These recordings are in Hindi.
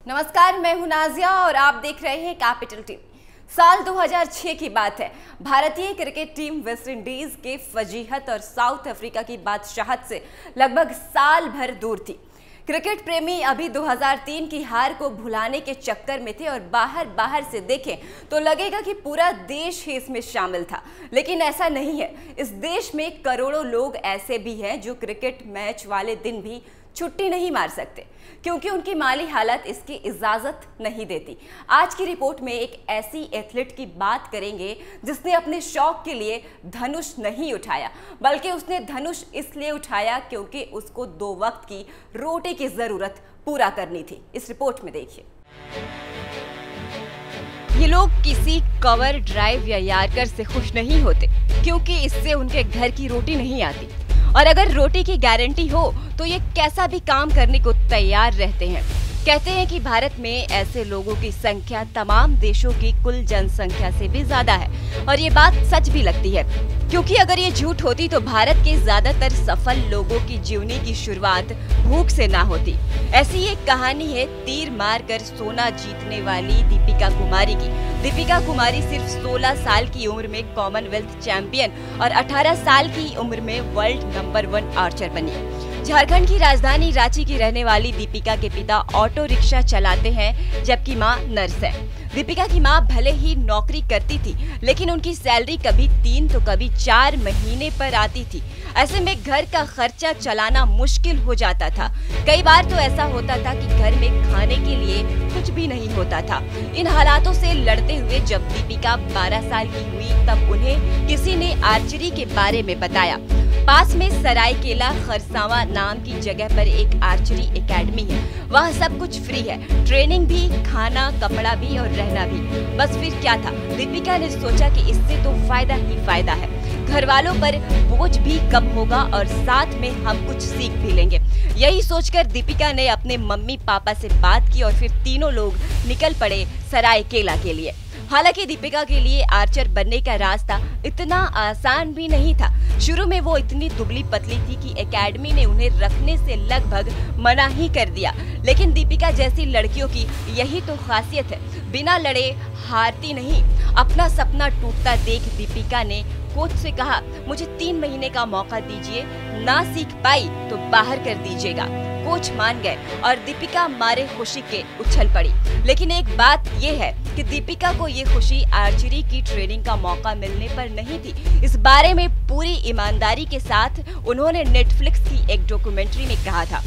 नमस्कार, मैं हूं नाजिया और आप देख रहे हैं कैपिटल टीवी। साल 2006 की बात है। भारतीय क्रिकेट टीम वेस्ट इंडीज के फजीहत और साउथ अफ्रीका की बादशाहत से लगभग साल भर दूर थी। क्रिकेट प्रेमी अभी 2003 की हार को भुलाने के चक्कर में थे और बाहर से देखें तो लगेगा कि पूरा देश ही इसमें शामिल था, लेकिन ऐसा नहीं है। इस देश में करोड़ों लोग ऐसे भी हैं जो क्रिकेट मैच वाले दिन भी छुट्टी नहीं मार सकते क्योंकि उनकी माली हालत इसकी इजाजत नहीं देती। आज की रिपोर्ट में एक ऐसी एथलीट की बात करेंगे जिसने अपने शौक के लिए धनुष नहीं उठाया, बल्कि उसने धनुष इसलिए उठाया क्योंकि उसको 2 वक्त की रोटी की जरूरत पूरा करनी थी। इस रिपोर्ट में देखिए। ये लोग किसी कवर ड्राइव या यार्कर से खुश नहीं होते क्योंकि इससे उनके घर की रोटी नहीं आती, और अगर रोटी की गारंटी हो तो ये कैसा भी काम करने को तैयार रहते हैं। कहते हैं कि भारत में ऐसे लोगों की संख्या तमाम देशों की कुल जनसंख्या से भी ज्यादा है, और ये बात सच भी लगती है क्योंकि अगर ये झूठ होती तो भारत के ज्यादातर सफल लोगों की जीवनी की शुरुआत भूख से ना होती। ऐसी एक कहानी है तीर मार कर सोना जीतने वाली दीपिका कुमारी की। दीपिका कुमारी सिर्फ 16 साल की उम्र में कॉमनवेल्थ चैंपियन और 18 साल की उम्र में वर्ल्ड नंबर 1 आर्चर बनी। झारखंड की राजधानी रांची की रहने वाली दीपिका के पिता ऑटो रिक्शा चलाते हैं जबकि मां नर्स है। दीपिका की मां भले ही नौकरी करती थी, लेकिन उनकी सैलरी कभी 3 तो कभी 4 महीने पर आती थी। ऐसे में घर का खर्चा चलाना मुश्किल हो जाता था। कई बार तो ऐसा होता था कि घर में खाने के लिए कुछ भी नहीं होता था। इन हालातों से लड़ते हुए जब दीपिका 12 साल की हुई तब उन्हें किसी ने आर्चरी के बारे में बताया। पास में सरायकेला खरसावा नाम की जगह पर एक आर्चरी एकेडमी है। वहाँ सब कुछ फ्री है, ट्रेनिंग भी, खाना, कपड़ा भी और रहना भी। बस फिर क्या था, दीपिका ने सोचा कि इससे तो फायदा ही फायदा है। घर वालों पर बोझ भी कम होगा और साथ में हम कुछ सीख भी लेंगे। यही सोचकर दीपिका ने अपने मम्मी पापा से बात की और फिर तीनों लोग निकल पड़े सरायकेला के लिए। हालांकि दीपिका के लिए आर्चर बनने का रास्ता इतना आसान भी नहीं था। शुरू में वो इतनी दुबली पतली थी कि एकेडमी ने उन्हें रखने से लगभग मना ही कर दिया। लेकिन दीपिका जैसी लड़कियों की यही तो खासियत है, बिना लड़े हारती नहीं। अपना सपना टूटता देख दीपिका ने कोच से कहा, मुझे 3 महीने का मौका दीजिए, ना सीख पाई तो बाहर कर दीजिएगा। कोच मान गए और दीपिका मारे खुशी के उछल पड़ी। लेकिन एक बात ये है कि दीपिका को ये खुशी आर्चरी की ट्रेनिंग का मौका मिलने पर नहीं थी। इस बारे में पूरी ईमानदारी के साथ उन्होंने नेटफ्लिक्स की एक डॉक्यूमेंट्री में कहा था,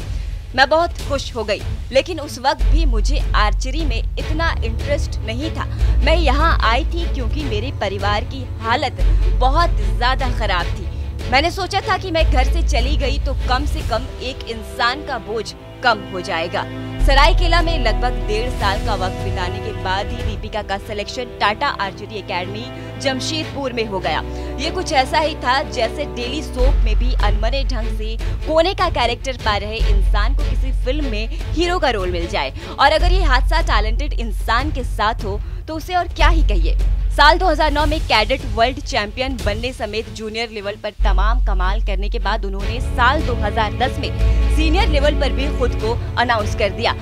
मैं बहुत खुश हो गई, लेकिन उस वक्त भी मुझे आर्चरी में इतना इंटरेस्ट नहीं था। मैं यहाँ आई थी क्योंकि मेरे परिवार की हालत बहुत ज्यादा खराब थी। मैंने सोचा था कि मैं घर से चली गई तो कम से कम एक इंसान का बोझ कम हो जाएगा। सरायकेला में लगभग 1.5 साल का वक्त बिताने के बाद ही दीपिका का selection Tata archery academy Jamshedpur में हो गया। ये कुछ ऐसा ही था जैसे डेली सोप में भी अनमने ढंग से कोने का कैरेक्टर पा रहे इंसान को किसी फिल्म में हीरो का रोल मिल जाए, और अगर ये हादसा टैलेंटेड इंसान के साथ हो तो उसे और क्या ही कहिए। साल 2009 में कैडेट वर्ल्ड चैंपियन बनने समेत जूनियर लेवल पर तमाम कमाल करने के बाद उन्होंने साल 2010 में सीनियर लेवल पर भी खुद को अनाउंस कर दिया।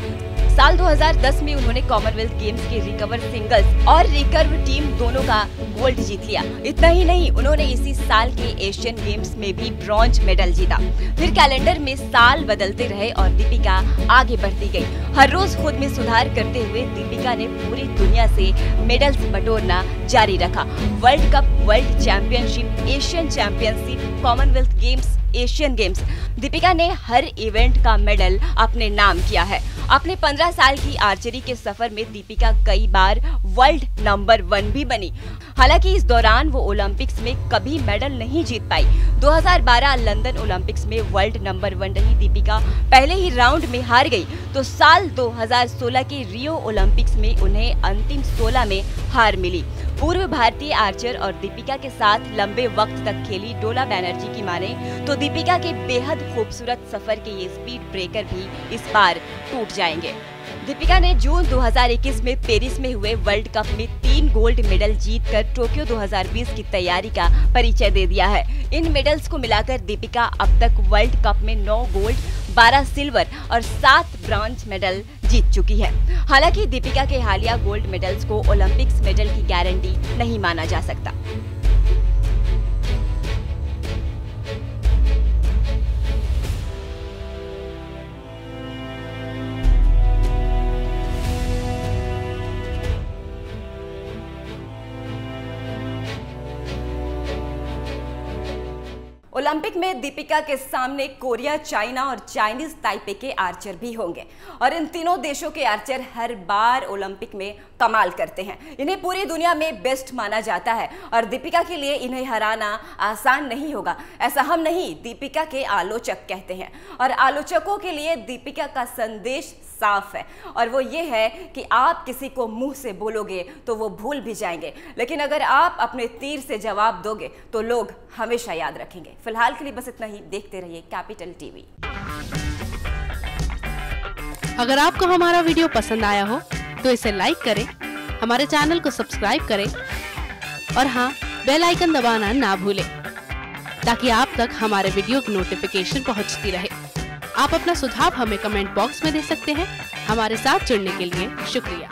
साल 2010 में उन्होंने कॉमनवेल्थ गेम्स के रिकवर सिंगल्स और रिकर्व टीम दोनों का गोल्ड जीत लिया। इतना ही नहीं, उन्होंने इसी साल के एशियन गेम्स में भी ब्रॉन्ज मेडल जीता। फिर कैलेंडर में साल बदलते रहे और दीपिका आगे बढ़ती गई। हर रोज खुद में सुधार करते हुए दीपिका ने पूरी दुनिया से मेडल्स बटोरना जारी रखा। World cup, world championship, Asian championship, Commonwealth games, Asian games, Deepika ने हर इवेंट का मेडल अपने नाम किया है। अपने 15 साल की आर्चरी के सफर में दीपिका कई बार वर्ल्ड नंबर 1 भी बनी। हालांकि इस दौरान वो ओलंपिक्स में कभी मेडल नहीं जीत पाई। 2012 लंदन ओलंपिक्स में वर्ल्ड नंबर 1 रही दीपिका पहले ही राउंड में हार गई, तो साल 2016 के रियो ओलंपिक्स में उन्हें अंतिम 16 में हार मिली। पूर्व भारतीय आर्चर और दीपिका के साथ लंबे वक्त तक खेली डोला बैनर्जी की माने तो दीपिका के बेहद खूबसूरत सफर के ये स्पीड ब्रेकर भी इस बार टूट जाएंगे। दीपिका ने जून 2021 में पेरिस में हुए वर्ल्ड कप में 3 गोल्ड मेडल जीतकर टोक्यो 2020 की तैयारी का परिचय दे दिया है। इन मेडल्स को मिलाकर दीपिका अब तक वर्ल्ड कप में 9 गोल्ड, 12 सिल्वर और 7 ब्रॉन्ज मेडल जीत चुकी है। हालांकि दीपिका के हालिया गोल्ड मेडल्स को ओलंपिक्स मेडल की गारंटी नहीं माना जा सकता। ओलंपिक में दीपिका के सामने कोरिया, चाइना और चाइनीज ताइपे के आर्चर भी होंगे और इन तीनों देशों के आर्चर हर बार ओलंपिक में कमाल करते हैं। इन्हें पूरी दुनिया में बेस्ट माना जाता है और दीपिका के लिए इन्हें हराना आसान नहीं होगा। ऐसा हम नहीं, दीपिका के आलोचक कहते हैं और आलोचकों के लिए दीपिका का संदेश साफ है और वो ये है कि आप किसी को मुंह से बोलोगे तो वो भूल भी जाएंगे, लेकिन अगर आप अपने तीर से जवाब दोगे तो लोग हमेशा याद रखेंगे। फिलहाल के लिए बस इतना ही। देखते रहिए कैपिटल टीवी। अगर आपको हमारा वीडियो पसंद आया हो तो इसे लाइक करें, हमारे चैनल को सब्सक्राइब करें और हाँ, बेल आइकन दबाना ना भूलें ताकि आप तक हमारे वीडियो की नोटिफिकेशन पहुंचती रहे। आप अपना सुझाव हमें कमेंट बॉक्स में दे सकते हैं। हमारे साथ जुड़ने के लिए शुक्रिया।